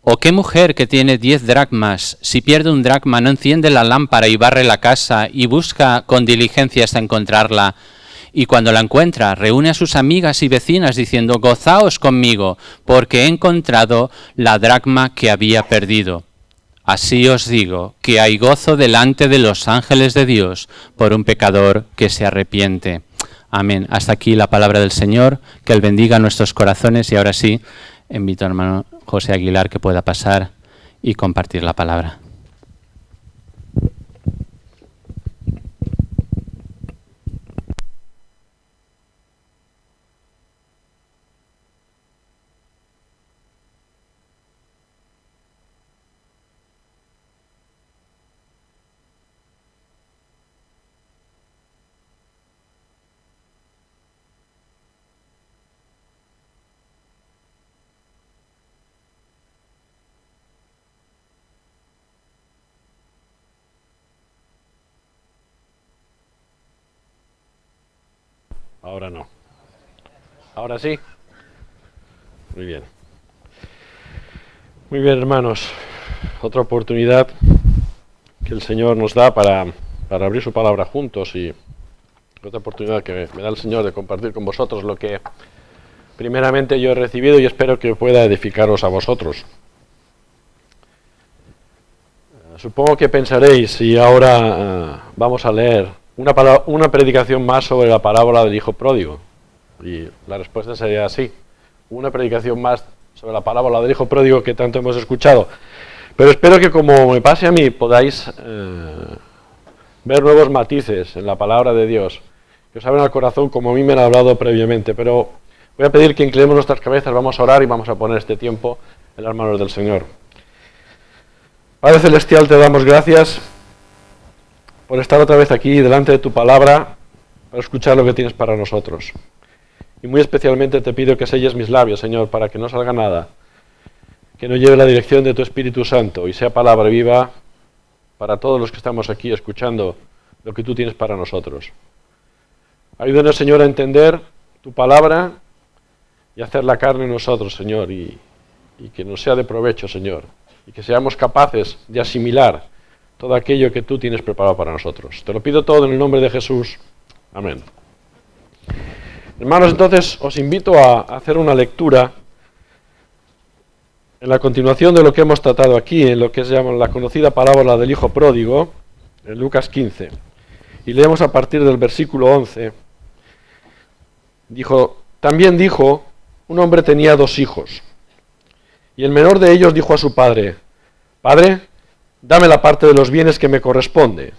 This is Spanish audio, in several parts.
¿O qué mujer que tiene 10 dracmas, si pierde un dracma, no enciende la lámpara y barre la casa y busca con diligencia hasta encontrarla? Y cuando la encuentra, reúne a sus amigas y vecinas diciendo, gozaos conmigo, porque he encontrado la dracma que había perdido. Así os digo, que hay gozo delante de los ángeles de Dios por un pecador que se arrepiente. Amén. Hasta aquí la palabra del Señor, que Él bendiga nuestros corazones y ahora sí, invito al hermano José Aguilar que pueda pasar y compartir la palabra. Ahora no. Ahora sí. Muy bien. Muy bien, hermanos. Otra oportunidad que el Señor nos da para abrir su palabra juntos y otra oportunidad que me da el Señor de compartir con vosotros lo que primeramente yo he recibido y espero que pueda edificaros a vosotros. Supongo que pensaréis y ahora vamos a leer una predicación más sobre la parábola del hijo pródigo. Y la respuesta sería sí, una predicación más sobre la parábola del hijo pródigo que tanto hemos escuchado. Pero espero que como me pase a mí podáis ver nuevos matices en la palabra de Dios, que os abran al corazón como a mí me han hablado previamente. Pero voy a pedir que inclinemos nuestras cabezas, vamos a orar y vamos a poner este tiempo en las manos del Señor. Padre Celestial, te damos gracias por estar otra vez aquí delante de tu palabra para escuchar lo que tienes para nosotros. Y muy especialmente te pido que selles mis labios, Señor, para que no salga nada, que no lleve la dirección de tu Espíritu Santo y sea palabra viva para todos los que estamos aquí escuchando lo que tú tienes para nosotros. Ayúdanos, Señor, a entender tu palabra y a hacer la carne en nosotros, Señor, y que nos sea de provecho, Señor, y que seamos capaces de asimilar todo aquello que tú tienes preparado para nosotros. Te lo pido todo en el nombre de Jesús. Amén. Hermanos, entonces os invito a hacer una lectura en la continuación de lo que hemos tratado aquí, en lo que se llama la conocida parábola del hijo pródigo, en Lucas 15. Y leemos a partir del versículo 11. También dijo, un hombre tenía 2 hijos. Y el menor de ellos dijo a su padre, Padre, dame la parte de los bienes que me corresponde.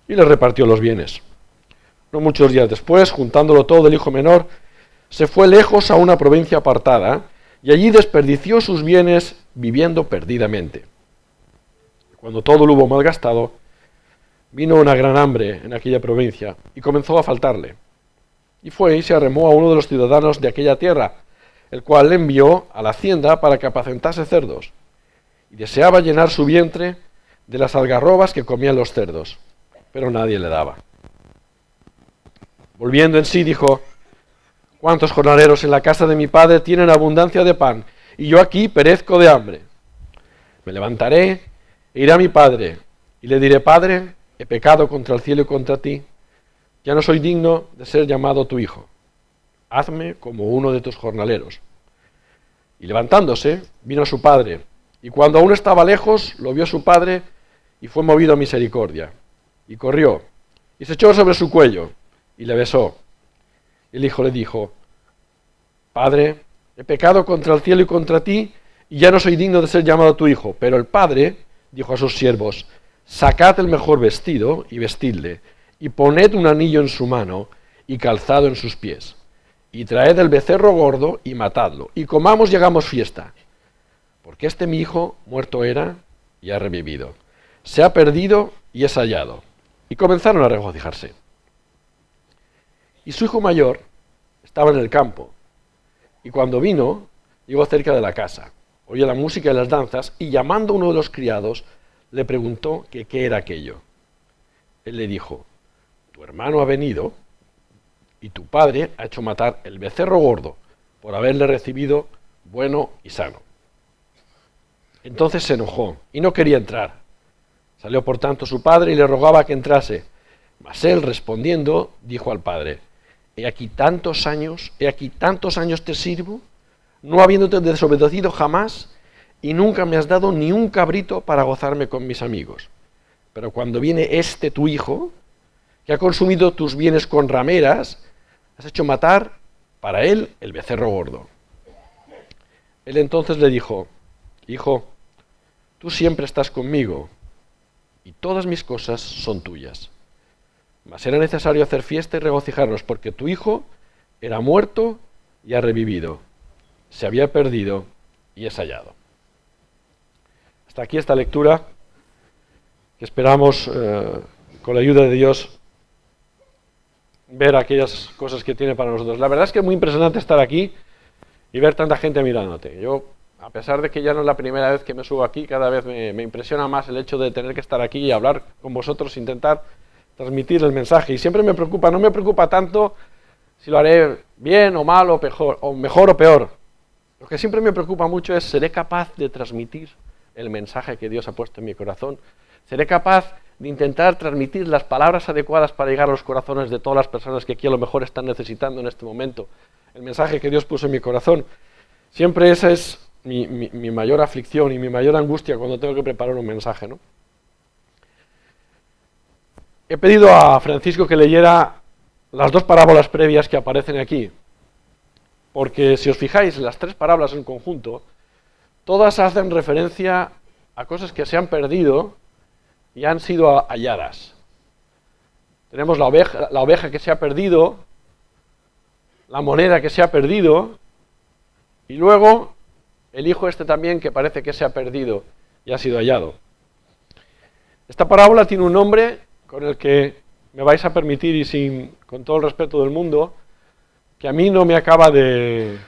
Y le repartió los bienes. No muchos días después, juntándolo todo, el hijo menor se fue lejos a una provincia apartada y allí desperdició sus bienes viviendo perdidamente. Cuando todo lo hubo malgastado, vino una gran hambre en aquella provincia y comenzó a faltarle. Y fue y se arremó a uno de los ciudadanos de aquella tierra, el cual le envió a la hacienda para que apacentase cerdos, y deseaba llenar su vientre de las algarrobas que comían los cerdos, pero nadie le daba. Volviendo en sí, dijo, ¿cuántos jornaleros en la casa de mi padre tienen abundancia de pan, y yo aquí perezco de hambre? Me levantaré e iré a mi padre, y le diré, Padre, he pecado contra el cielo y contra ti, ya no soy digno de ser llamado tu hijo. Hazme como uno de tus jornaleros. Y levantándose, vino a su padre, y cuando aún estaba lejos, lo vio su padre, y fue movido a misericordia. Y corrió, y se echó sobre su cuello, y le besó. El hijo le dijo, Padre, he pecado contra el cielo y contra ti, y ya no soy digno de ser llamado tu hijo. Pero el padre dijo a sus siervos, sacad el mejor vestido, y vestidle, y poned un anillo en su mano, y calzado en sus pies. Y traed el becerro gordo, y matadlo, y comamos y hagamos fiesta. Porque este mi hijo muerto era, y ha revivido. Se ha perdido, y es hallado. Y comenzaron a regocijarse. Y su hijo mayor estaba en el campo, y cuando vino, llegó cerca de la casa, oyó la música y las danzas, y llamando a uno de los criados, le preguntó que qué era aquello. Él le dijo, tu hermano ha venido, y tu padre ha hecho matar el becerro gordo, por haberle recibido bueno y sano. Entonces se enojó y no quería entrar. Salió por tanto su padre y le rogaba que entrase. Mas él, respondiendo, dijo al padre: he aquí tantos años te sirvo, no habiéndote desobedecido jamás, y nunca me has dado ni un cabrito para gozarme con mis amigos. Pero cuando viene este tu hijo, que ha consumido tus bienes con rameras, has hecho matar para él el becerro gordo. Él entonces le dijo: hijo, tú siempre estás conmigo, y todas mis cosas son tuyas. Mas era necesario hacer fiesta y regocijarnos, porque tu hijo era muerto y ha revivido, se había perdido y es hallado. Hasta aquí esta lectura, que esperamos, con la ayuda de Dios, ver aquellas cosas que tiene para nosotros. La verdad es que es muy impresionante estar aquí y ver tanta gente mirándote. Yo, a pesar de que ya no es la primera vez que me subo aquí, cada vez me impresiona más el hecho de tener que estar aquí y hablar con vosotros, intentar transmitir el mensaje. Y siempre me preocupa, no me preocupa tanto si lo haré bien o mal o mejor o peor. Lo que siempre me preocupa mucho es: ¿seré capaz de transmitir el mensaje que Dios ha puesto en mi corazón? ¿Seré capaz de intentar transmitir las palabras adecuadas para llegar a los corazones de todas las personas que aquí a lo mejor están necesitando en este momento el mensaje que Dios puso en mi corazón? Siempre esa es mi mayor aflicción y mi mayor angustia cuando tengo que preparar un mensaje, ¿no? He pedido a Francisco que leyera las dos parábolas previas que aparecen aquí, porque si os fijáis, las tres parábolas en conjunto, todas hacen referencia a cosas que se han perdido y han sido halladas. Tenemos la oveja que se ha perdido, la moneda que se ha perdido, y luego el hijo este también que parece que se ha perdido y ha sido hallado. Esta parábola tiene un nombre con el que me vais a permitir, y con todo el respeto del mundo, que a mí no me acaba de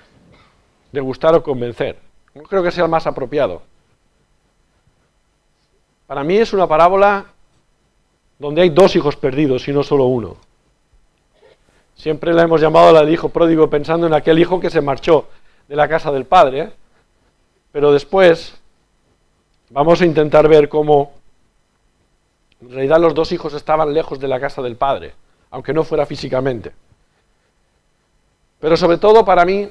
gustar o convencer. No creo que sea el más apropiado. Para mí es una parábola donde hay dos hijos perdidos y no solo uno. Siempre la hemos llamado la del hijo pródigo, pensando en aquel hijo que se marchó de la casa del padre, ¿eh? Pero después vamos a intentar ver cómo en realidad los dos hijos estaban lejos de la casa del padre, aunque no fuera físicamente. Pero sobre todo para mí,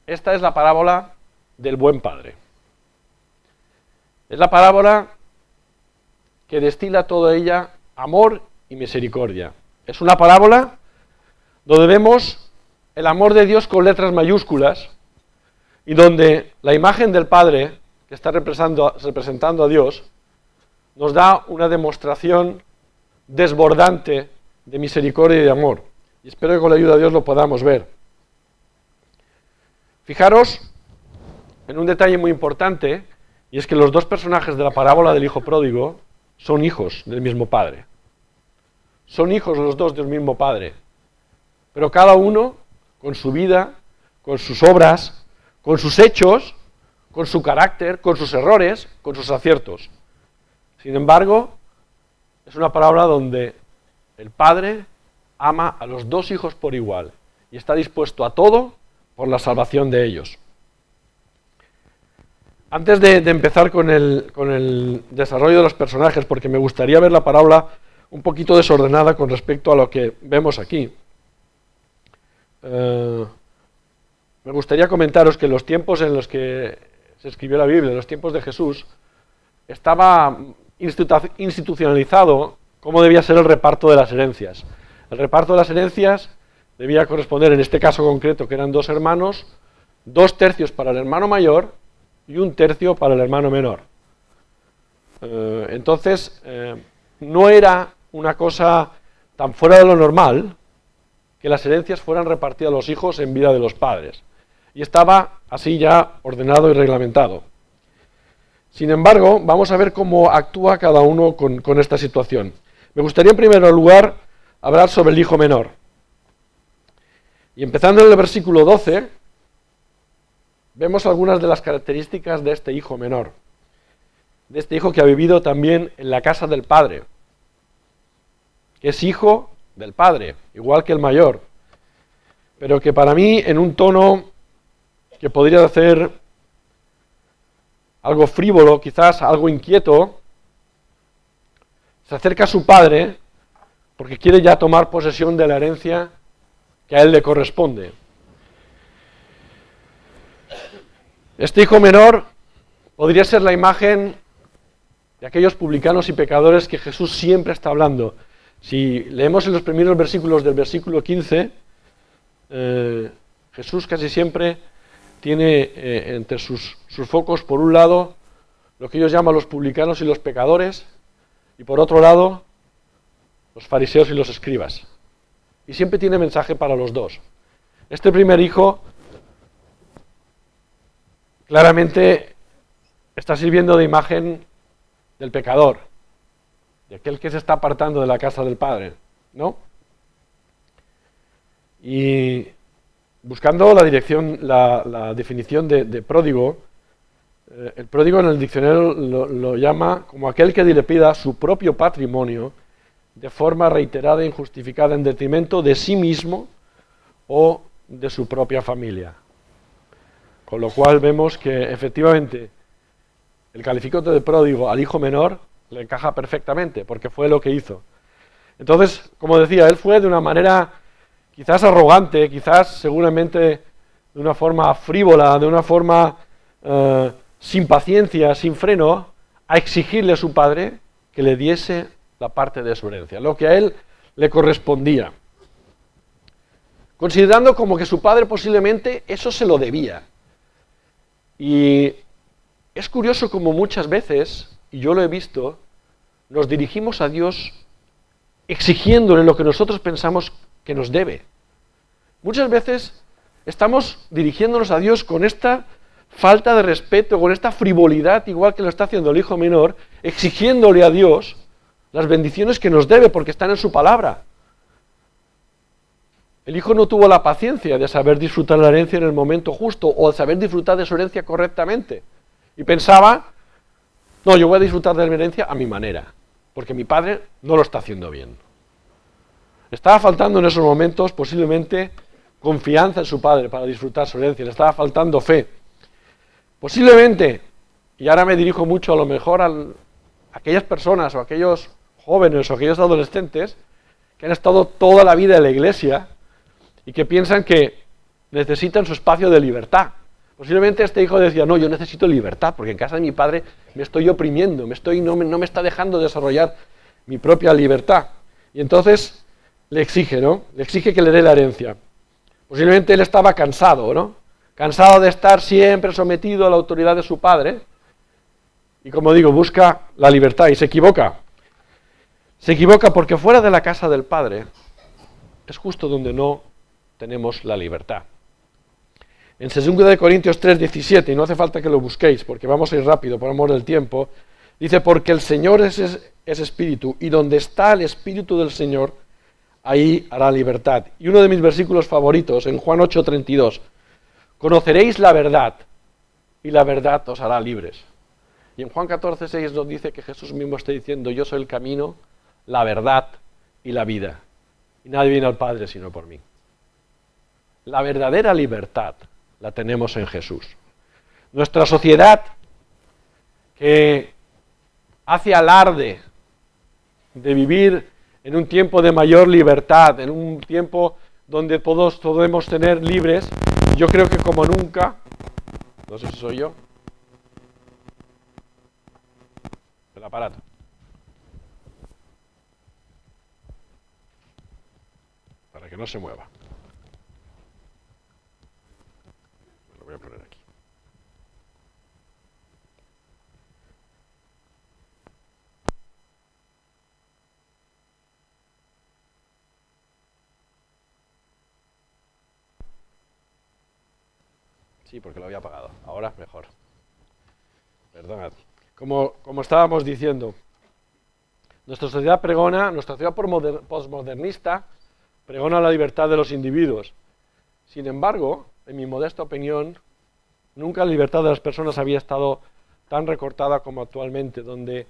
esta es la parábola del buen padre. Es la parábola que destila toda ella amor y misericordia. Es una parábola donde vemos el amor de Dios con letras mayúsculas y donde la imagen del Padre, que está representando a Dios, nos da una demostración desbordante de misericordia y de amor. Y espero que con la ayuda de Dios lo podamos ver. Fijaros en un detalle muy importante, y es que los dos personajes de la parábola del hijo pródigo son hijos del mismo padre. Son hijos los dos del mismo padre. Pero cada uno, con su vida, con sus obras, con sus hechos, con su carácter, con sus errores, con sus aciertos. Sin embargo, es una parábola donde el padre ama a los dos hijos por igual y está dispuesto a todo por la salvación de ellos. Antes de empezar con el desarrollo de los personajes, porque me gustaría ver la parábola un poquito desordenada con respecto a lo que vemos aquí, me gustaría comentaros que en los tiempos en los que se escribió la Biblia, en los tiempos de Jesús, estaba institucionalizado cómo debía ser el reparto de las herencias. El reparto de las herencias debía corresponder, en este caso concreto, que eran dos hermanos, 2/3 para el hermano mayor y 1/3 para el hermano menor. Entonces, no era una cosa tan fuera de lo normal que las herencias fueran repartidas a los hijos en vida de los padres. Y estaba así ya ordenado y reglamentado. Sin embargo, vamos a ver cómo actúa cada uno con esta situación. Me gustaría en primer lugar hablar sobre el hijo menor. Y empezando en el versículo 12, vemos algunas de las características de este hijo menor. De este hijo que ha vivido también en la casa del padre. Que es hijo del padre, igual que el mayor. Pero que para mí, en un tono que podría hacer algo frívolo, quizás algo inquieto, se acerca a su padre porque quiere ya tomar posesión de la herencia que a él le corresponde. Este hijo menor podría ser la imagen de aquellos publicanos y pecadores que Jesús siempre está hablando. Si leemos en los primeros versículos del versículo 15, Jesús casi siempre tiene entre sus focos, por un lado, lo que ellos llaman los publicanos y los pecadores, y por otro lado, los fariseos y los escribas. Y siempre tiene mensaje para los dos. Este primer hijo claramente está sirviendo de imagen del pecador, de aquel que se está apartando de la casa del Padre, ¿no? Y buscando la definición de pródigo, el pródigo en el diccionario lo llama como aquel que dilapida su propio patrimonio de forma reiterada e injustificada en detrimento de sí mismo o de su propia familia. Con lo cual vemos que efectivamente el calificativo de pródigo al hijo menor le encaja perfectamente, porque fue lo que hizo. Entonces, como decía, él fue de una manera quizás arrogante, quizás seguramente de una forma frívola, de una forma sin paciencia, sin freno, a exigirle a su padre que le diese la parte de su herencia, lo que a él le correspondía, considerando como que su padre posiblemente eso se lo debía. Y es curioso como muchas veces, y yo lo he visto, nos dirigimos a Dios exigiéndole lo que nosotros pensamos que nos debe. Muchas veces estamos dirigiéndonos a Dios con esta falta de respeto, con esta frivolidad, igual que lo está haciendo el hijo menor, exigiéndole a Dios las bendiciones que nos debe porque están en su palabra. El hijo no tuvo la paciencia de saber disfrutar la herencia en el momento justo o de saber disfrutar de su herencia correctamente. Y pensaba, no, yo voy a disfrutar de mi herencia a mi manera, porque mi padre no lo está haciendo bien. Estaba faltando en esos momentos posiblemente confianza en su padre para disfrutar su herencia, le estaba faltando fe. Posiblemente, y ahora me dirijo mucho a lo mejor a aquellas personas o aquellos jóvenes o aquellos adolescentes que han estado toda la vida en la iglesia y que piensan que necesitan su espacio de libertad. Posiblemente este hijo decía, no, yo necesito libertad, porque en casa de mi padre me estoy oprimiendo, no me está dejando desarrollar mi propia libertad. Y entonces le exige, ¿no? Le exige que le dé la herencia. Posiblemente él estaba cansado, ¿no? Cansado de estar siempre sometido a la autoridad de su padre. Y como digo, busca la libertad y se equivoca. Se equivoca porque fuera de la casa del padre es justo donde no tenemos la libertad. En 2 Corintios 3:17, y no hace falta que lo busquéis porque vamos a ir rápido por amor del tiempo, dice, porque el Señor es espíritu, y donde está el espíritu del Señor, ahí hará libertad. Y uno de mis versículos favoritos, en Juan 8:32, conoceréis la verdad, y la verdad os hará libres. Y en Juan 14:6 nos dice que Jesús mismo está diciendo, yo soy el camino, la verdad y la vida. Y nadie viene al Padre sino por mí. La verdadera libertad la tenemos en Jesús. Nuestra sociedad, que hace alarde de vivir en un tiempo de mayor libertad, en un tiempo donde todos podemos tener libres, yo creo que como nunca, no sé si soy yo, el aparato. Para que no se mueva. Lo voy a poner aquí. Sí, porque lo había apagado. Ahora mejor. Perdonad. Como estábamos diciendo, nuestra sociedad posmodernista pregona la libertad de los individuos. Sin embargo, en mi modesta opinión, nunca la libertad de las personas había estado tan recortada como actualmente, donde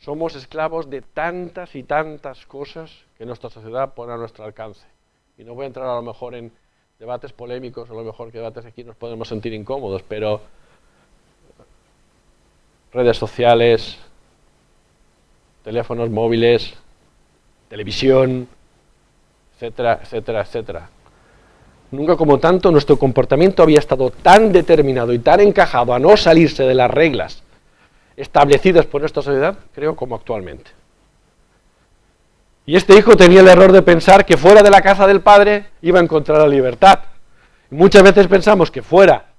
somos esclavos de tantas y tantas cosas que nuestra sociedad pone a nuestro alcance. Y no voy a entrar a lo mejor en debates polémicos, a lo mejor que debates aquí nos podemos sentir incómodos, pero redes sociales, teléfonos móviles, televisión, etcétera, etcétera, etcétera. Nunca como tanto nuestro comportamiento había estado tan determinado y tan encajado a no salirse de las reglas establecidas por nuestra sociedad, creo, como actualmente. Y este hijo tenía el error de pensar que fuera de la casa del padre iba a encontrar la libertad. Y muchas veces pensamos que fuera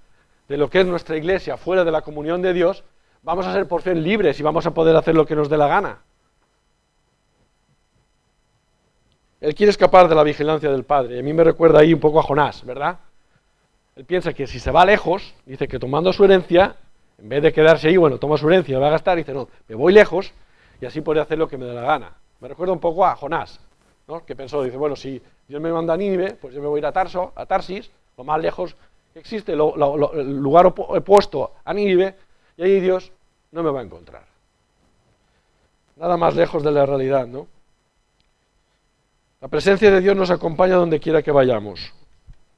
de lo que es nuestra iglesia, fuera de la comunión de Dios, vamos a ser por fin libres y vamos a poder hacer lo que nos dé la gana. Él quiere escapar de la vigilancia del padre. Y a mí me recuerda ahí un poco a Jonás, ¿verdad? Él piensa que si se va lejos, dice que tomando su herencia, en vez de quedarse ahí, bueno, toma su herencia, va a gastar, y dice, no, me voy lejos y así podré hacer lo que me dé la gana. Me recuerda un poco a Jonás, ¿no? Que pensó, dice, bueno, si Dios me manda a Nínive, pues yo me voy a ir a Tarsis, lo más lejos que existe, el lugar opuesto a Nínive, y ahí Dios no me va a encontrar. Nada más lejos de la realidad, ¿no? La presencia de Dios nos acompaña donde quiera que vayamos.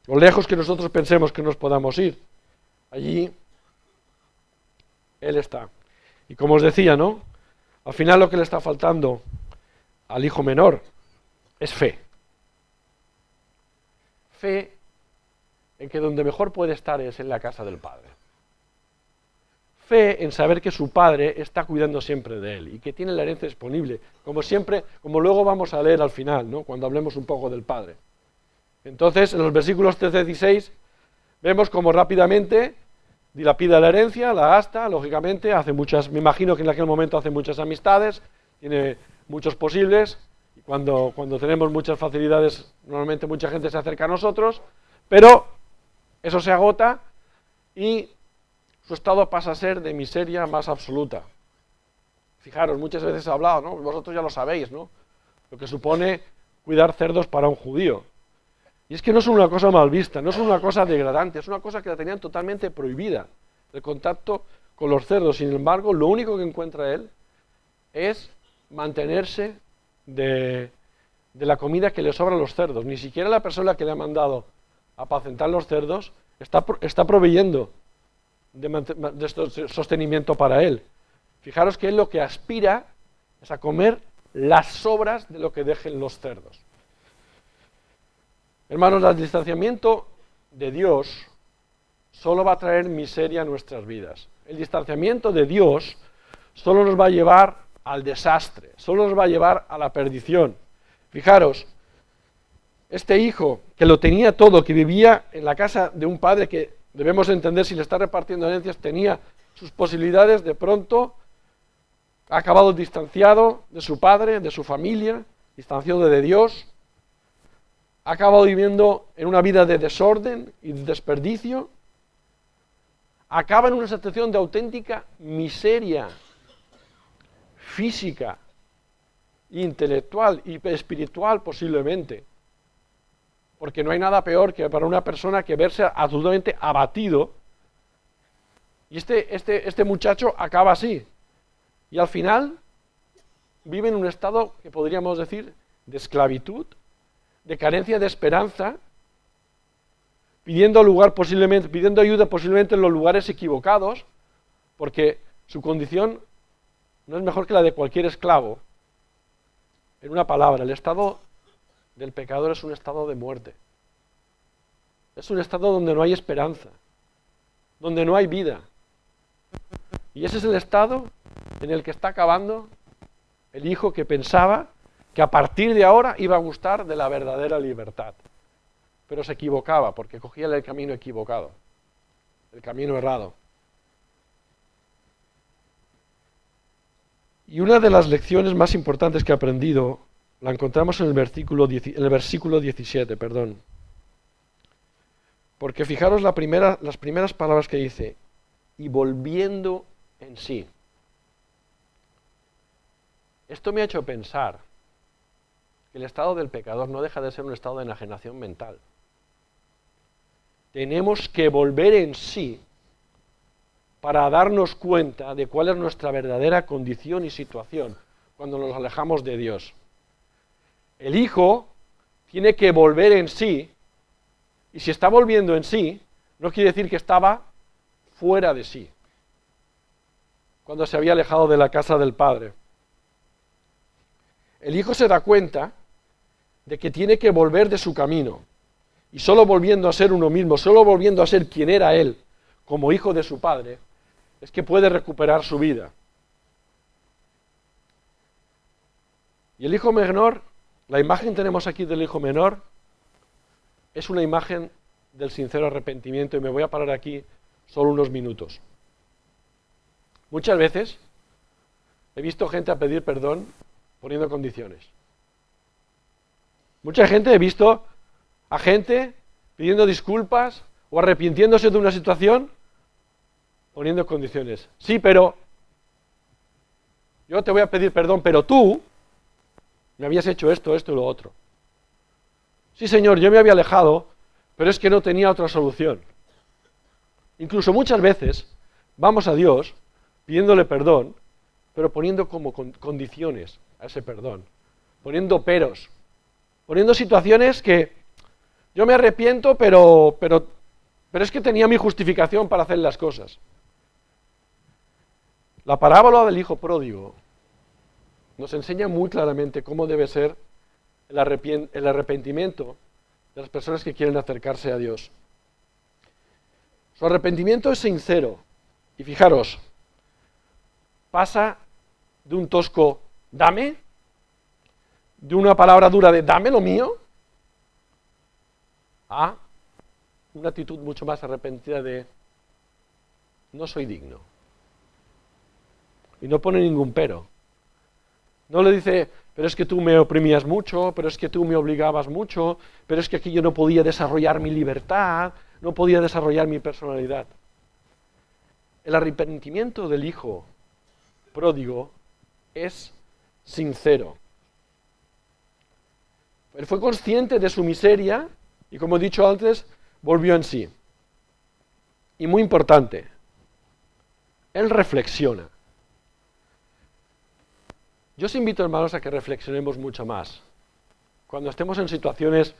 Lo lejos que nosotros pensemos que nos podamos ir, allí Él está. Y como os decía, ¿no? Al final lo que le está faltando al hijo menor es fe. Fe en que donde mejor puede estar es en la casa del Padre. Fe en saber que su Padre está cuidando siempre de él y que tiene la herencia disponible, como siempre, como luego vamos a leer al final, ¿no? Cuando hablemos un poco del Padre. Entonces, en los versículos 13-16, vemos como rápidamente dilapida la herencia, la gasta, lógicamente, hace muchas, me imagino que en aquel momento hace muchas amistades, tiene muchos posibles, y cuando tenemos muchas facilidades, normalmente mucha gente se acerca a nosotros, pero eso se agota y su estado pasa a ser de miseria más absoluta. Fijaros, muchas veces he hablado, ¿no? Vosotros ya lo sabéis, ¿no? Lo que supone cuidar cerdos para un judío. Y es que no es una cosa mal vista, no es una cosa degradante, es una cosa que la tenían totalmente prohibida, el contacto con los cerdos. Sin embargo, lo único que encuentra él es mantenerse de la comida que le sobra a los cerdos. Ni siquiera la persona que le ha mandado a apacentar los cerdos está proveyendo de sostenimiento para él. Fijaros que él lo que aspira es a comer las sobras de lo que dejen los cerdos. Hermanos, el distanciamiento de Dios solo va a traer miseria a nuestras vidas. El distanciamiento de Dios solo nos va a llevar al desastre, solo nos va a llevar a la perdición. Fijaros, este hijo que lo tenía todo, que vivía en la casa de un padre que debemos entender si le está repartiendo herencias, tenía sus posibilidades, de pronto ha acabado distanciado de su padre, de su familia, distanciado de Dios, ha acabado viviendo en una vida de desorden y de desperdicio, acaba en una situación de auténtica miseria física, intelectual y espiritual posiblemente, porque no hay nada peor que para una persona que verse absolutamente abatido, y este muchacho acaba así, y al final vive en un estado que podríamos decir de esclavitud, de carencia de esperanza, pidiendo ayuda posiblemente en los lugares equivocados, porque su condición no es mejor que la de cualquier esclavo. En una palabra, el estado del pecador es un estado de muerte. Es un estado donde no hay esperanza, donde no hay vida. Y ese es el estado en el que está acabando el hijo que pensaba que a partir de ahora iba a gustar de la verdadera libertad. Pero se equivocaba porque cogía el camino equivocado, el camino errado. Y una de las lecciones más importantes que he aprendido la encontramos en el versículo 17, Porque fijaros las primeras palabras que dice, y volviendo en sí. Esto me ha hecho pensar que el estado del pecador no deja de ser un estado de enajenación mental. Tenemos que volver en sí para darnos cuenta de cuál es nuestra verdadera condición y situación cuando nos alejamos de Dios. El hijo tiene que volver en sí, y si está volviendo en sí, no quiere decir que estaba fuera de sí. cuando se había alejado de la casa del padre. El hijo se da cuenta de que tiene que volver de su camino, y solo volviendo a ser uno mismo, solo volviendo a ser quien era él, como hijo de su padre, es que puede recuperar su vida. Y el hijo menor, la imagen que tenemos aquí del hijo menor, es una imagen del sincero arrepentimiento, y me voy a parar aquí solo unos minutos. Muchas veces he visto gente a pedir perdón poniendo condiciones. Mucha gente he visto a gente pidiendo disculpas o arrepintiéndose de una situación poniendo condiciones. Sí, pero yo te voy a pedir perdón, pero tú me habías hecho esto, esto y lo otro. Sí, Señor, yo me había alejado, pero es que no tenía otra solución. Incluso muchas veces vamos a Dios pidiéndole perdón, pero poniendo como condiciones a ese perdón, poniendo peros, poniendo situaciones que yo me arrepiento, pero es que tenía mi justificación para hacer las cosas. La parábola del hijo pródigo nos enseña muy claramente cómo debe ser el arrepentimiento de las personas que quieren acercarse a Dios. Su arrepentimiento es sincero. Y fijaros, pasa de un tosco dame, de una palabra dura de dame lo mío, a una actitud mucho más arrepentida de no soy digno. Y no pone ningún pero. No le dice, pero es que tú me oprimías mucho, pero es que tú me obligabas mucho, pero es que aquí yo no podía desarrollar mi libertad, no podía desarrollar mi personalidad. El arrepentimiento del hijo pródigo es sincero. Él fue consciente de su miseria y, como he dicho antes, volvió en sí. Y muy importante, él reflexiona. Yo os invito, hermanos, a que reflexionemos mucho más. Cuando estemos en situaciones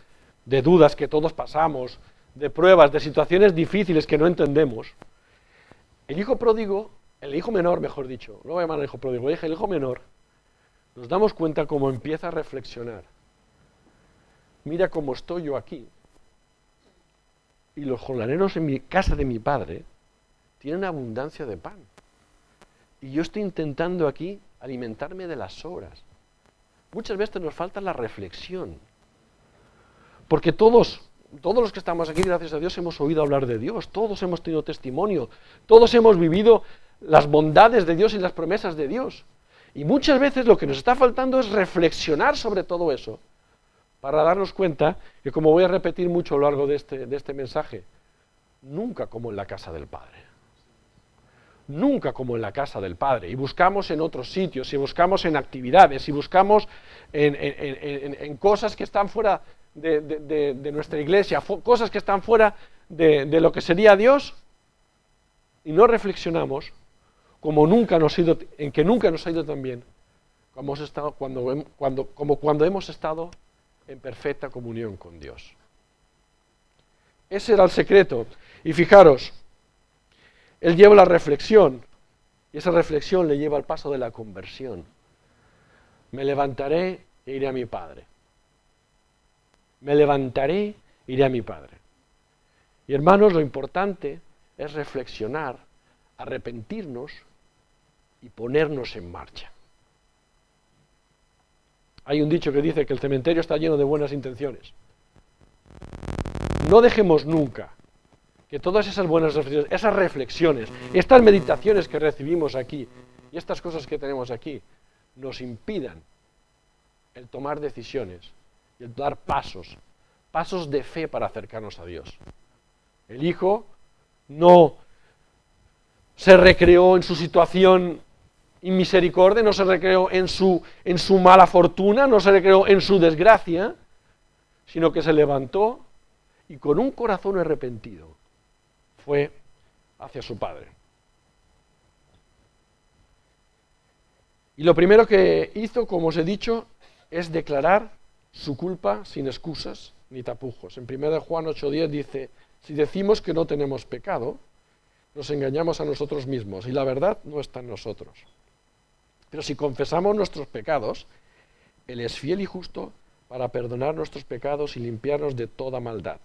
de dudas que todos pasamos, de pruebas, de situaciones difíciles que no entendemos, el hijo pródigo, el hijo menor, mejor dicho, no voy a llamar al hijo pródigo, el hijo menor, nos damos cuenta cómo empieza a reflexionar. Mira cómo estoy yo aquí, y los jornaleros en mi casa de mi padre tienen abundancia de pan, y yo estoy intentando aquí alimentarme de las sobras. Muchas veces nos falta la reflexión, porque todos los que estamos aquí, gracias a Dios, hemos oído hablar de Dios, todos hemos tenido testimonio, todos hemos vivido las bondades de Dios y las promesas de Dios. Y muchas veces lo que nos está faltando es reflexionar sobre todo eso, para darnos cuenta que, como voy a repetir mucho a lo largo de este mensaje, nunca como en la casa del Padre. Nunca como en la casa del Padre. Y buscamos en otros sitios, y buscamos en actividades, y buscamos en cosas que están fuera de nuestra iglesia, cosas que están fuera de lo que sería Dios, y no reflexionamos como que nunca nos ha ido tan bien como cuando hemos estado en perfecta comunión con Dios. Ese era el secreto. Y fijaros, él lleva la reflexión, y esa reflexión le lleva al paso de la conversión. Me levantaré e iré a mi Padre. Me levantaré e iré a mi Padre. Y hermanos, lo importante es reflexionar, arrepentirnos y ponernos en marcha. Hay un dicho que dice que el cementerio está lleno de buenas intenciones. No dejemos nunca que todas esas buenas reflexiones, esas reflexiones, estas meditaciones que recibimos aquí y estas cosas que tenemos aquí, nos impidan el tomar decisiones y el dar pasos de fe para acercarnos a Dios. El hijo no se recreó en su situación inmisericordia, no se recreó en su mala fortuna, no se recreó en su desgracia, sino que se levantó y con un corazón arrepentido fue hacia su padre. Y lo primero que hizo, como os he dicho, es declarar su culpa sin excusas ni tapujos. En 1 Juan 8:10 dice, si decimos que no tenemos pecado, nos engañamos a nosotros mismos y la verdad no está en nosotros. Pero si confesamos nuestros pecados, Él es fiel y justo para perdonar nuestros pecados y limpiarnos de toda maldad.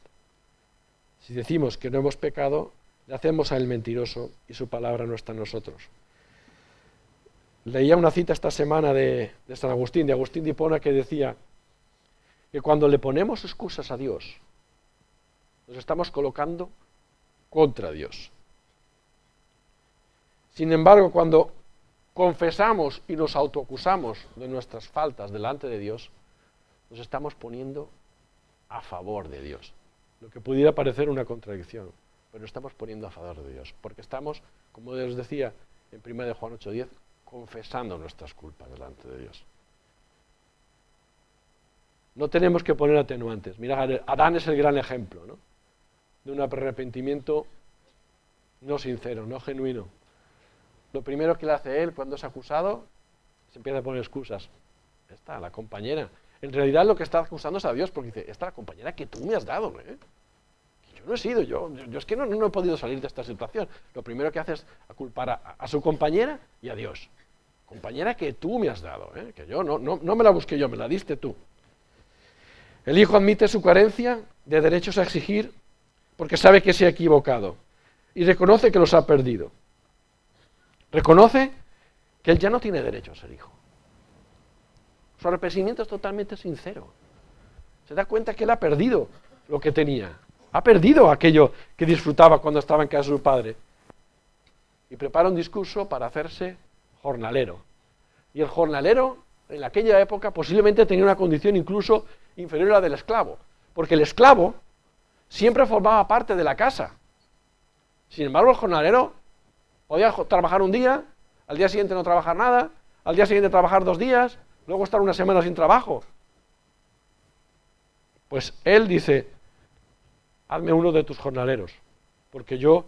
Si decimos que no hemos pecado, le hacemos a Él mentiroso y su palabra no está en nosotros. Leía una cita esta semana de San Agustín, de Agustín de Hipona, que decía que cuando le ponemos excusas a Dios, nos estamos colocando contra Dios. Sin embargo, cuando confesamos y nos autoacusamos de nuestras faltas delante de Dios, nos estamos poniendo a favor de Dios. Lo que pudiera parecer una contradicción, pero nos estamos poniendo a favor de Dios, porque estamos, como os decía en 1 Juan 8:10, confesando nuestras culpas delante de Dios. No tenemos que poner atenuantes. Mira, Adán es el gran ejemplo, ¿no?, de un arrepentimiento no sincero, no genuino. Lo primero que le hace él cuando es acusado, se empieza a poner excusas. Está la compañera. En realidad lo que está acusando es a Dios, porque dice, esta es la compañera que tú me has dado, ¿eh? Yo no he sido yo es que no he podido salir de esta situación. Lo primero que hace es culpar a su compañera y a Dios. Compañera que tú me has dado, que yo no me la busqué yo, me la diste tú. El hijo admite su carencia de derechos a exigir porque sabe que se ha equivocado y reconoce que los ha perdido. Reconoce que él ya no tiene derecho a ser hijo. Su arrepentimiento es totalmente sincero. Se da cuenta que él ha perdido lo que tenía. Ha perdido aquello que disfrutaba cuando estaba en casa de su padre. Y prepara un discurso para hacerse jornalero. Y el jornalero, en aquella época, posiblemente tenía una condición incluso inferior a la del esclavo. Porque el esclavo siempre formaba parte de la casa. Sin embargo, el jornalero podía trabajar un día, al día siguiente no trabajar nada, al día siguiente trabajar 2 días, luego estar una semana sin trabajo. Pues él dice, hazme uno de tus jornaleros, porque yo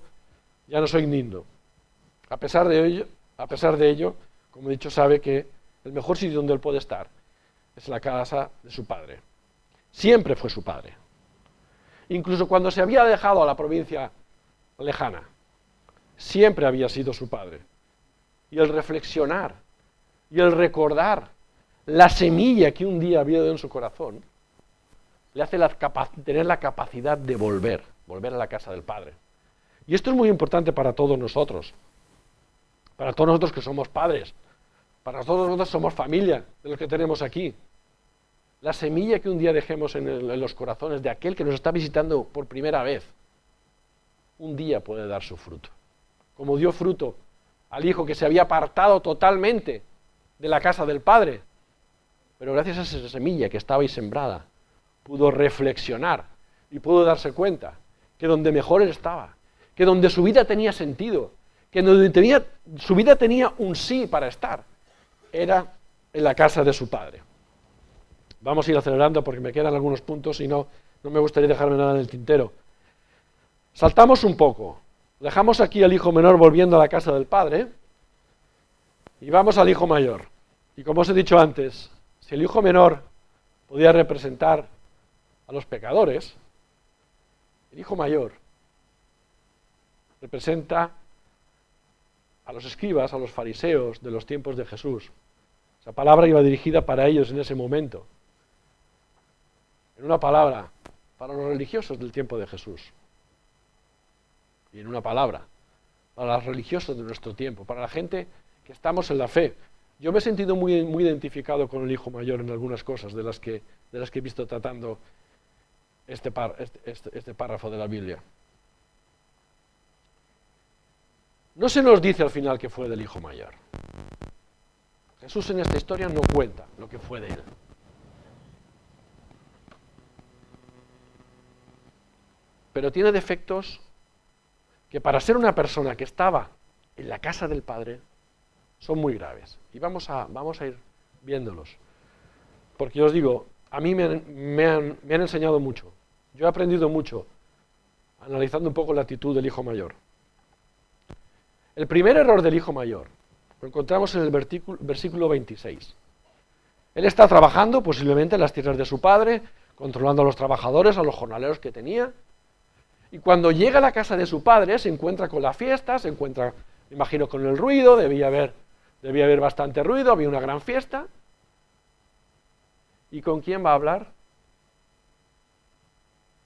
ya no soy digno. A pesar de ello, como he dicho, sabe que el mejor sitio donde él puede estar es la casa de su padre. Siempre fue su padre. Incluso cuando se había dejado a la provincia lejana, siempre había sido su padre. Y el reflexionar y el recordar la semilla que un día había en su corazón, le hace tener la capacidad de volver a la casa del Padre. Y esto es muy importante para todos nosotros que somos padres, para todos nosotros que somos familia, de los que tenemos aquí. La semilla que un día dejemos en los corazones de aquel que nos está visitando por primera vez, un día puede dar su fruto. Como dio fruto al hijo que se había apartado totalmente de la casa del Padre, pero gracias a esa semilla que estaba ahí sembrada, pudo reflexionar y pudo darse cuenta que donde mejor él estaba, que donde su vida tenía sentido, que donde su vida tenía un sí para estar, era en la casa de su Padre. Vamos a ir acelerando porque me quedan algunos puntos y no me gustaría dejarme nada en el tintero. Saltamos un poco, dejamos aquí al hijo menor volviendo a la casa del Padre y vamos al hijo mayor. Y como os he dicho antes, si el hijo menor podía representar a los pecadores, el hijo mayor representa a los escribas, a los fariseos de los tiempos de Jesús. Esa palabra iba dirigida para ellos en ese momento. En una palabra, para los religiosos del tiempo de Jesús. Y en una palabra, para los religiosos de nuestro tiempo, para la gente que estamos en la fe. Yo me he sentido muy identificado con el hijo mayor en algunas cosas de las que he visto tratando este párrafo de la Biblia. No se nos dice al final que fue del hijo mayor. Jesús en esta historia no cuenta lo que fue de él. Pero tiene defectos que para ser una persona que estaba en la casa del Padre son muy graves. Y vamos a ir viéndolos. Porque yo os digo, a mí me han enseñado mucho. Yo he aprendido mucho analizando un poco la actitud del hijo mayor. El primer error del hijo mayor lo encontramos en el versículo 26. Él está trabajando posiblemente en las tierras de su padre, controlando a los trabajadores, a los jornaleros que tenía, Y cuando llega a la casa de su padre, se encuentra con la fiesta, se encuentra, me imagino, con el ruido, debía haber bastante ruido, había una gran fiesta. ¿Y con quién va a hablar?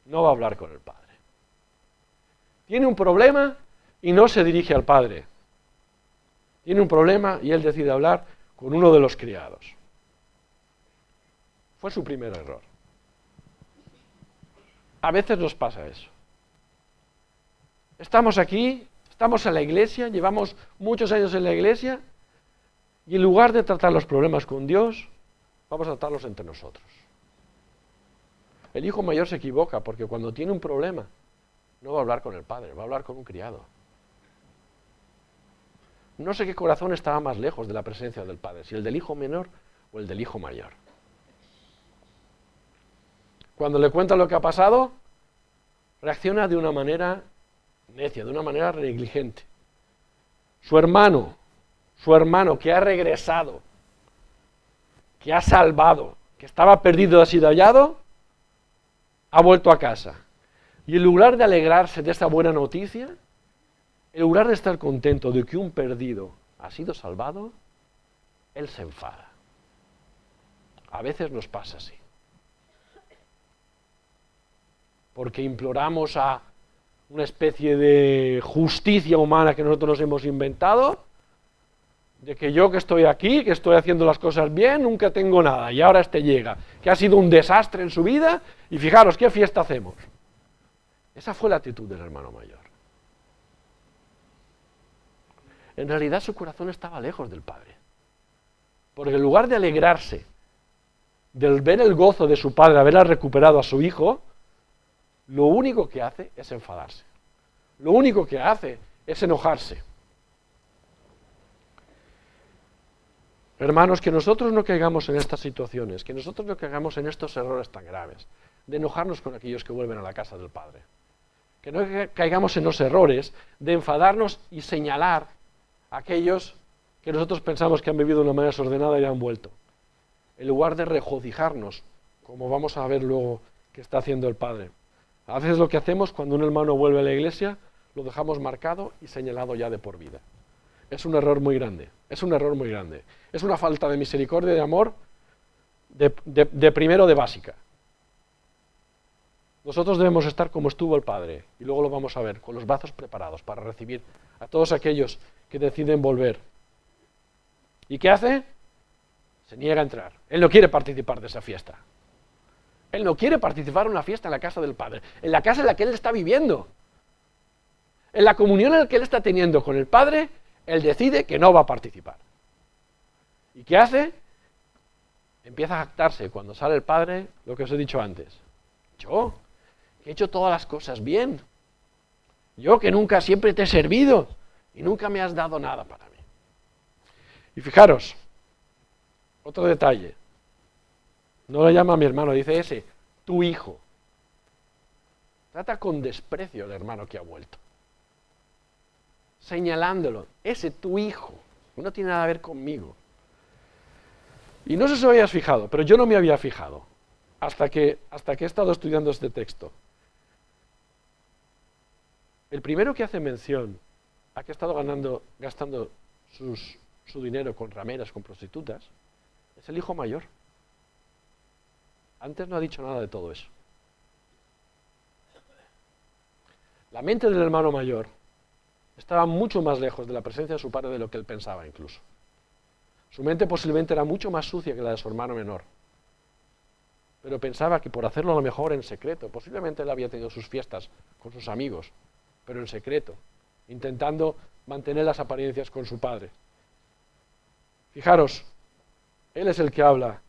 No va a hablar con el padre. Tiene un problema y no se dirige al padre. Tiene un problema y él decide hablar con uno de los criados. Fue su primer error. A veces nos pasa eso. Estamos aquí, estamos en la iglesia, llevamos muchos años en la iglesia, y en lugar de tratar los problemas con Dios, vamos a tratarlos entre nosotros. El hijo mayor se equivoca porque cuando tiene un problema, no va a hablar con el padre, va a hablar con un criado. No sé qué corazón estaba más lejos de la presencia del padre, si el del hijo menor o el del hijo mayor. Cuando le cuenta lo que ha pasado, reacciona de una manera necia, de una manera negligente. Su hermano que ha regresado, que ha salvado, que estaba perdido y ha sido hallado, ha vuelto a casa. Y en lugar de alegrarse de esta buena noticia, en lugar de estar contento de que un perdido ha sido salvado, él se enfada. A veces nos pasa así. Porque imploramos a una especie de justicia humana que nosotros nos hemos inventado, de que yo que estoy aquí, que estoy haciendo las cosas bien, nunca tengo nada, y ahora este llega, que ha sido un desastre en su vida, y fijaros, ¿qué fiesta hacemos? Esa fue la actitud del hermano mayor. En realidad su corazón estaba lejos del padre, porque en lugar de alegrarse, del ver el gozo de su padre, haber recuperado a su hijo, lo único que hace es enfadarse. Lo único que hace es enojarse. Hermanos, que nosotros no caigamos en estas situaciones, que nosotros no caigamos en estos errores tan graves, de enojarnos con aquellos que vuelven a la casa del Padre. Que no caigamos en los errores de enfadarnos y señalar a aquellos que nosotros pensamos que han vivido de una manera desordenada y han vuelto. En lugar de regocijarnos, como vamos a ver luego que está haciendo el Padre. A veces lo que hacemos cuando un hermano vuelve a la iglesia, lo dejamos marcado y señalado ya de por vida. Es un error muy grande, es un error muy grande. Es una falta de misericordia y de amor de primero de básica. Nosotros debemos estar como estuvo el Padre, y luego lo vamos a ver, con los brazos preparados para recibir a todos aquellos que deciden volver. ¿Y qué hace? Se niega a entrar. Él no quiere participar de esa fiesta. Él no quiere participar en una fiesta en la casa del Padre, en la casa en la que él está viviendo. En la comunión en la que él está teniendo con el Padre, él decide que no va a participar. ¿Y qué hace? Empieza a jactarse cuando sale el Padre, lo que os he dicho antes. Yo, que he hecho todas las cosas bien. Yo, que nunca siempre te he servido y nunca me has dado nada para mí. Y fijaros, otro detalle. No le llama a mi hermano, dice ese, tu hijo. Trata con desprecio al hermano que ha vuelto. Señalándolo, ese tu hijo, no tiene nada que ver conmigo. Y no sé si os habías fijado, pero yo no me había fijado hasta que he estado estudiando este texto. El primero que hace mención a que ha estado gastando su dinero con rameras, con prostitutas, es el hijo mayor. Antes no ha dicho nada de todo eso. La mente del hermano mayor estaba mucho más lejos de la presencia de su padre de lo que él pensaba incluso. Su mente posiblemente era mucho más sucia que la de su hermano menor. Pero pensaba que por hacerlo a lo mejor en secreto, posiblemente él había tenido sus fiestas con sus amigos, pero en secreto, intentando mantener las apariencias con su padre. Fijaros, él es el que habla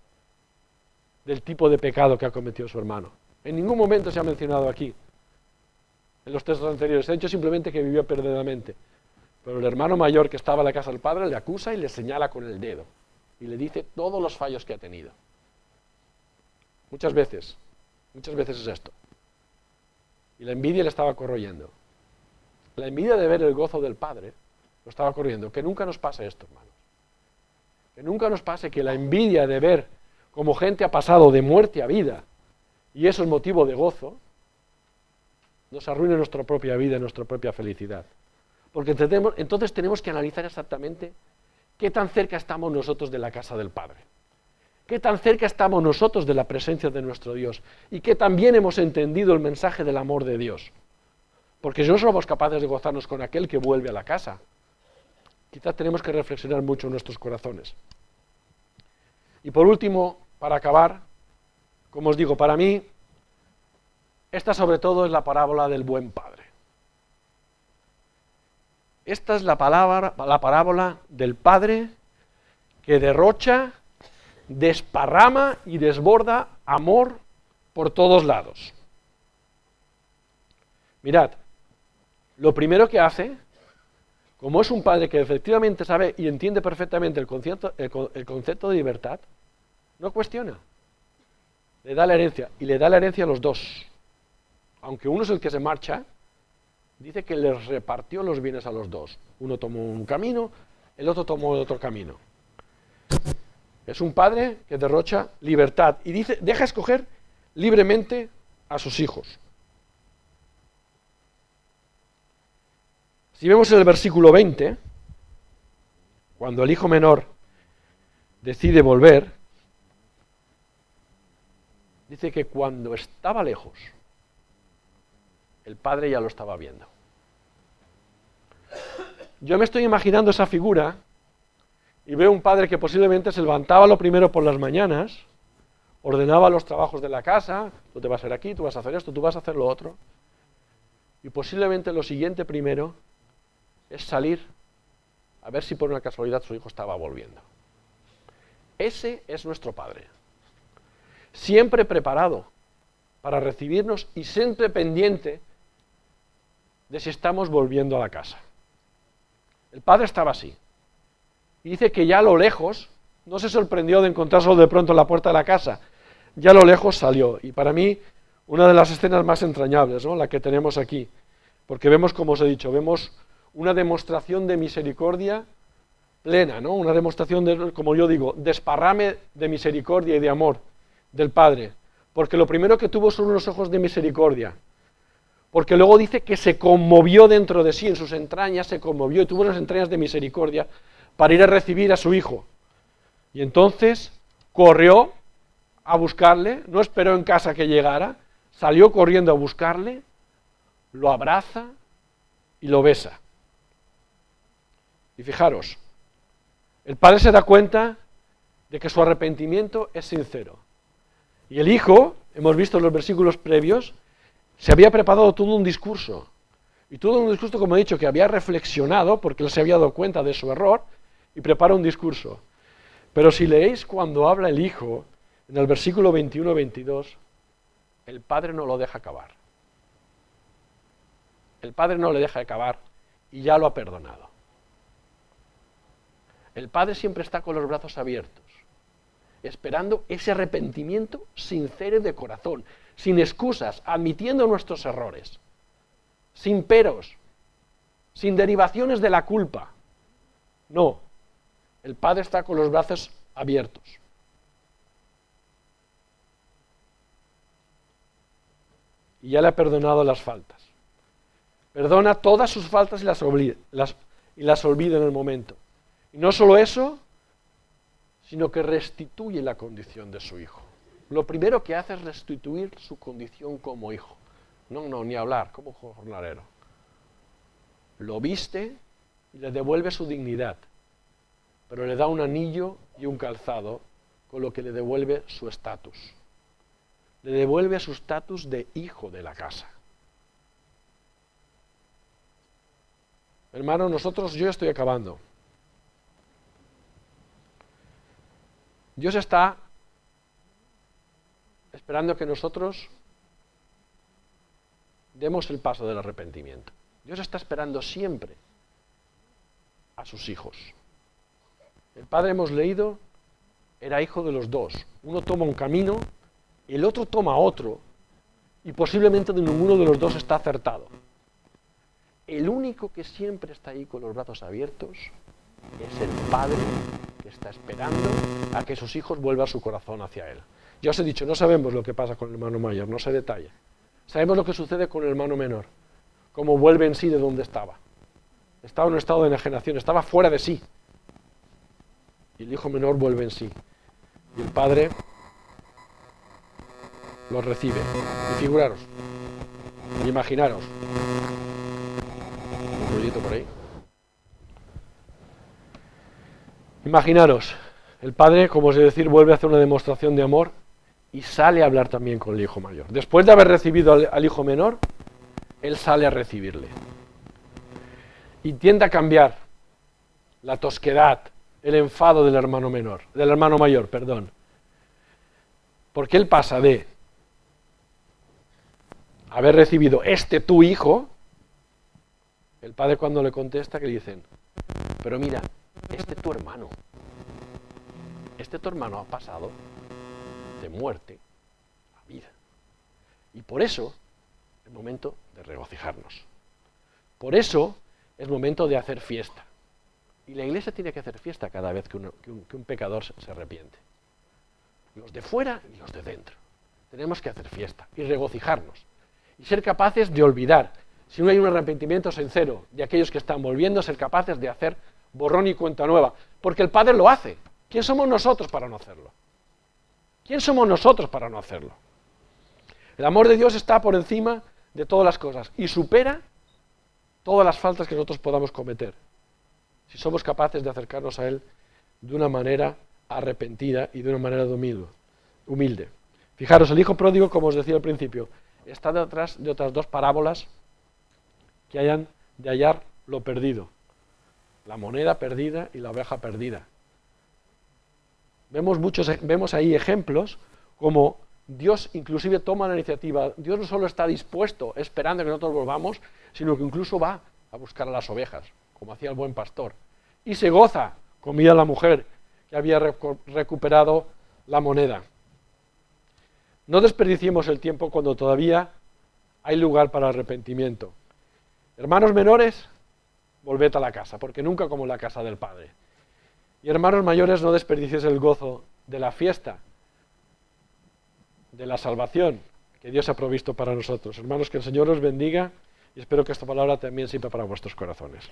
del tipo de pecado que ha cometido su hermano. En ningún momento se ha mencionado aquí, en los textos anteriores. Se ha dicho simplemente que vivió perdidamente. Pero el hermano mayor que estaba en la casa del padre le acusa y le señala con el dedo. Y le dice todos los fallos que ha tenido. Muchas veces es esto. Y la envidia le estaba corroyendo. La envidia de ver el gozo del padre lo estaba corroyendo. Que nunca nos pase esto, hermanos. Que nunca nos pase que la envidia de ver cómo gente ha pasado de muerte a vida, y eso es motivo de gozo, nos arruine nuestra propia vida y nuestra propia felicidad. Porque entonces tenemos que analizar exactamente qué tan cerca estamos nosotros de la casa del Padre. Qué tan cerca estamos nosotros de la presencia de nuestro Dios. Y qué tan bien hemos entendido el mensaje del amor de Dios. Porque si no somos capaces de gozarnos con aquel que vuelve a la casa, quizás tenemos que reflexionar mucho en nuestros corazones. Y por último, para acabar, como os digo, para mí, esta sobre todo es la parábola del buen padre. Esta es la parábola del padre que derrocha, desparrama y desborda amor por todos lados. Mirad, lo primero que hace, como es un padre que efectivamente sabe y entiende perfectamente el concepto de libertad, no cuestiona. Le da la herencia, y le da la herencia a los dos. Aunque uno es el que se marcha, dice que les repartió los bienes a los dos. Uno tomó un camino, el otro tomó otro camino. Es un padre que derrocha libertad y dice, deja escoger libremente a sus hijos. Si vemos en el versículo 20, cuando el hijo menor decide volver, dice que cuando estaba lejos, el padre ya lo estaba viendo. Yo me estoy imaginando esa figura y veo un padre que posiblemente se levantaba lo primero por las mañanas, ordenaba los trabajos de la casa, tú te vas a ir aquí, tú vas a hacer esto, tú vas a hacer lo otro, y posiblemente lo siguiente primero es salir a ver si por una casualidad su hijo estaba volviendo. Ese es nuestro Padre, siempre preparado para recibirnos y siempre pendiente de si estamos volviendo a la casa. El Padre estaba así. Y dice que ya a lo lejos, no se sorprendió de encontrarse de pronto en la puerta de la casa, ya a lo lejos salió. Y para mí, una de las escenas más entrañables, ¿no?, la que tenemos aquí. Porque vemos, como os he dicho, vemos una demostración de misericordia plena, ¿no? Una demostración de, como yo digo, desparrame de misericordia y de amor del Padre. Porque lo primero que tuvo son unos ojos de misericordia. Porque luego dice que se conmovió dentro de sí, en sus entrañas se conmovió y tuvo unas entrañas de misericordia para ir a recibir a su hijo. Y entonces corrió a buscarle, no esperó en casa que llegara, salió corriendo a buscarle, lo abraza y lo besa. Y fijaros, el padre se da cuenta de que su arrepentimiento es sincero. Y el hijo, hemos visto en los versículos previos, se había preparado todo un discurso. Y todo un discurso, como he dicho, que había reflexionado, porque él se había dado cuenta de su error, y prepara un discurso. Pero si leéis cuando habla el hijo, en el versículo 21-22, el padre no lo deja acabar. El padre no le deja acabar y ya lo ha perdonado. El padre siempre está con los brazos abiertos, esperando ese arrepentimiento sincero de corazón, sin excusas, admitiendo nuestros errores, sin peros, sin derivaciones de la culpa. No, el padre está con los brazos abiertos. Y ya le ha perdonado las faltas. Perdona todas sus faltas y las olvida en el momento. Y no solo eso, sino que restituye la condición de su hijo. Lo primero que hace es restituir su condición como hijo. No, ni hablar, como jornalero. Lo viste y le devuelve su dignidad, pero le da un anillo y un calzado, con lo que le devuelve su estatus. Le devuelve su estatus de hijo de la casa. Hermano, yo estoy acabando. Dios está esperando que nosotros demos el paso del arrepentimiento. Dios está esperando siempre a sus hijos. El padre, hemos leído, era hijo de los dos. Uno toma un camino, el otro toma otro, y posiblemente ninguno de los dos está acertado. El único que siempre está ahí con los brazos abiertos es el padre que está esperando a que sus hijos vuelvan su corazón hacia él. Ya os he dicho, no sabemos lo que pasa con el hermano mayor, no se detalla. Sabemos lo que sucede con el hermano menor, cómo vuelve en sí de donde estaba. Estaba en un estado de enajenación, estaba fuera de sí. Y el hijo menor vuelve en sí. Y el padre lo recibe. Y figuraros, y imaginaros, un ruidito por ahí. Imaginaros, el padre, como os he decir, vuelve a hacer una demostración de amor y sale a hablar también con el hijo mayor. Después de haber recibido al hijo menor, él sale a recibirle. Intenta cambiar la tosquedad, el enfado del hermano mayor, perdón. Porque él pasa de haber recibido tu hijo, el padre cuando le contesta que le dicen, pero mira, tu hermano ha pasado de muerte a vida. Y por eso es momento de regocijarnos. Por eso es momento de hacer fiesta. Y la iglesia tiene que hacer fiesta cada vez que un pecador se arrepiente. Los de fuera y los de dentro. Tenemos que hacer fiesta y regocijarnos. Y ser capaces de olvidar. Si no hay un arrepentimiento sincero de aquellos que están volviendo, ser capaces de hacer borrón y cuenta nueva. Porque el Padre lo hace. ¿Quién somos nosotros para no hacerlo? ¿Quién somos nosotros para no hacerlo? El amor de Dios está por encima de todas las cosas y supera todas las faltas que nosotros podamos cometer. Si somos capaces de acercarnos a Él de una manera arrepentida y de una manera humilde. Fijaros, el hijo pródigo, como os decía al principio, está detrás de otras dos parábolas que hayan de hallar lo perdido. La moneda perdida y la oveja perdida. Vemos ahí ejemplos como Dios inclusive toma la iniciativa. Dios no solo está dispuesto, esperando que nosotros volvamos, sino que incluso va a buscar a las ovejas, como hacía el buen pastor. Y se goza, como mira la mujer que había recuperado la moneda. No desperdiciemos el tiempo cuando todavía hay lugar para arrepentimiento. Hermanos menores, volved a la casa, porque nunca como la casa del Padre. Y hermanos mayores, no desperdiciéis el gozo de la fiesta, de la salvación que Dios ha provisto para nosotros. Hermanos, que el Señor os bendiga y espero que esta palabra también sirva para vuestros corazones.